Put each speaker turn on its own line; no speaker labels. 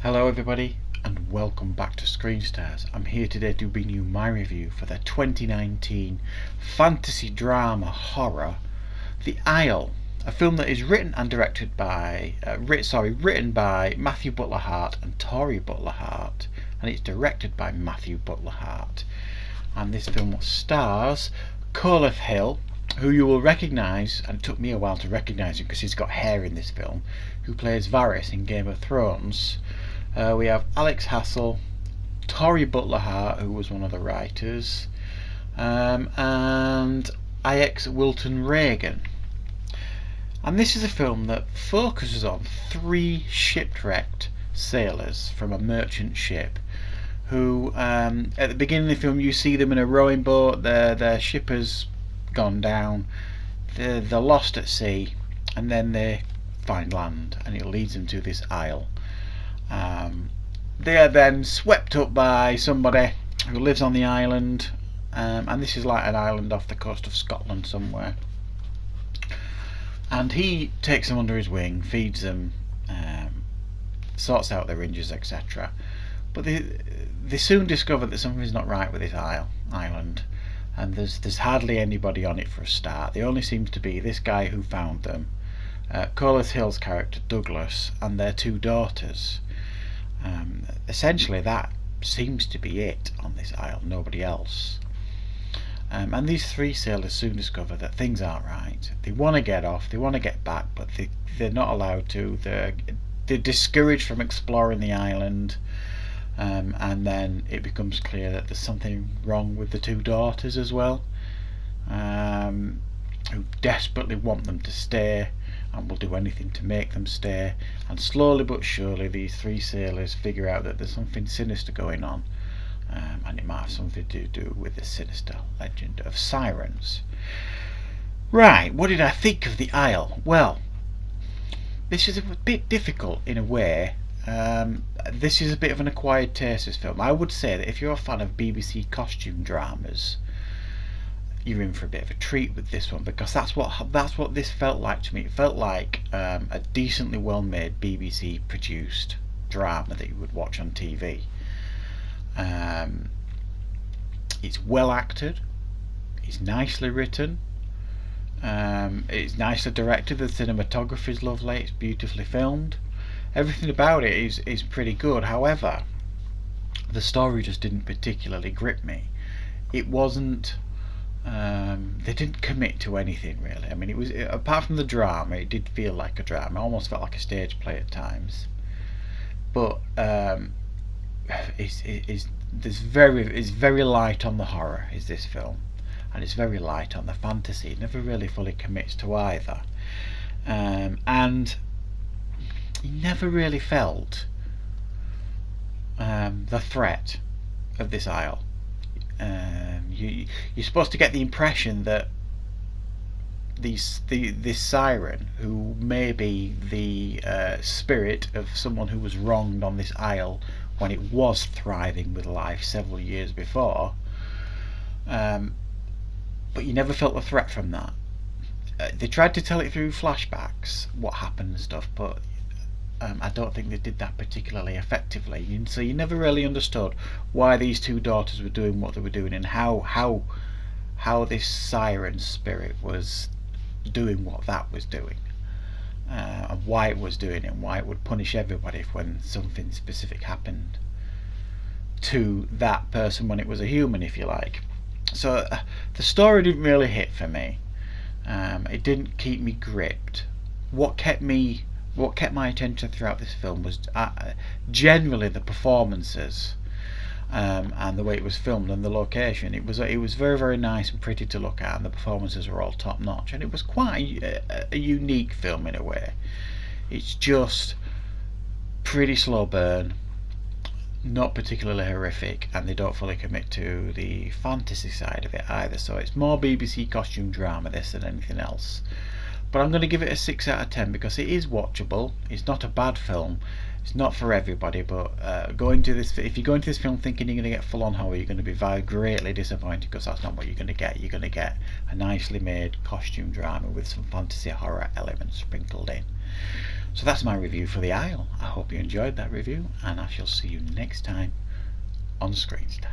Hello everybody and welcome back to Screen Stars. I'm here today to bring you my review for the 2019 fantasy drama horror The Isle, a film that is written by Matthew Butler Hart and Tori Butler Hart, and it's directed by Matthew Butler Hart. And this film stars Coleth Hill, who you will recognise, and it took me a while to recognise him because he's got hair in this film, who plays Varys in Game of Thrones. We have Alex Hassel, Tori Butler Hart, who was one of the writers, and Ix Wilton Reagan. And this is a film that focuses on three shipwrecked sailors from a merchant ship who, at the beginning of the film, you see them in a rowing boat. Their ship has gone down, they're lost at sea, and then they find land, and it leads them to this isle. They are then swept up by somebody who lives on the island, and this is like an island off the coast of Scotland somewhere, and he takes them under his wing, feeds them, sorts out their injuries, etc. But they soon discover that something's not right with this island, and there's hardly anybody on it for a start. There only seems to be this guy who found them, Coleth Hill's character Douglas, and their two daughters. Essentially that seems to be it on this isle, nobody else. And these three sailors soon discover that things aren't right. They want to get off, they want to get back, but they're not allowed to. They're discouraged from exploring the island, and then it becomes clear that there's something wrong with the two daughters as well, who desperately want them to stay and will do anything to make them stay. And slowly but surely these three sailors figure out that there's something sinister going on, and it might have something to do with the sinister legend of sirens. Right, what did I think of The Isle? Well, this is a bit difficult in a way. This is a bit of an acquired taste, this film. I would say that if you're a fan of BBC costume dramas, you're in for a bit of a treat with this one, because that's what this felt like to me. It felt like a decently well made BBC produced drama that you would watch on TV. It's well acted, it's nicely written, it's nicely directed, the cinematography is lovely, it's beautifully filmed, everything about it is pretty good. However, the story just didn't particularly grip me. It wasn't they didn't commit to anything really. I mean, it was, apart from the drama, it did feel like a drama. It almost felt like a stage play at times. But it's very light on the horror, is this film, and it's very light on the fantasy. It never really fully commits to either, and you never really felt the threat of this isle. You're supposed to get the impression that this siren, who may be the spirit of someone who was wronged on this isle when it was thriving with life several years before, but you never felt the threat from that. They tried to tell it through flashbacks, what happened and stuff, but I don't think they did that particularly effectively. So you never really understood why these two daughters were doing what they were doing, and how this siren spirit was doing what that was doing, and why it was doing it, and why it would punish everybody when something specific happened to that person when it was a human, if you like. So the story didn't really hit for me. It didn't keep me gripped. What kept my attention throughout this film was generally the performances, and the way it was filmed and the location. It was very, very nice and pretty to look at, and the performances were all top notch, and it was quite a unique film in a way. It's just pretty slow burn, not particularly horrific, and they don't fully commit to the fantasy side of it either. So it's more BBC costume drama this than anything else. But I'm going to give it a 6 out of 10 because it is watchable. It's not a bad film. It's not for everybody, but if you go into this film thinking you're going to get full on horror, you're going to be very greatly disappointed, because that's not what you're going to get. You're going to get a nicely made costume drama with some fantasy horror elements sprinkled in. So that's my review for The Isle. I hope you enjoyed that review, and I shall see you next time on Screen Stars.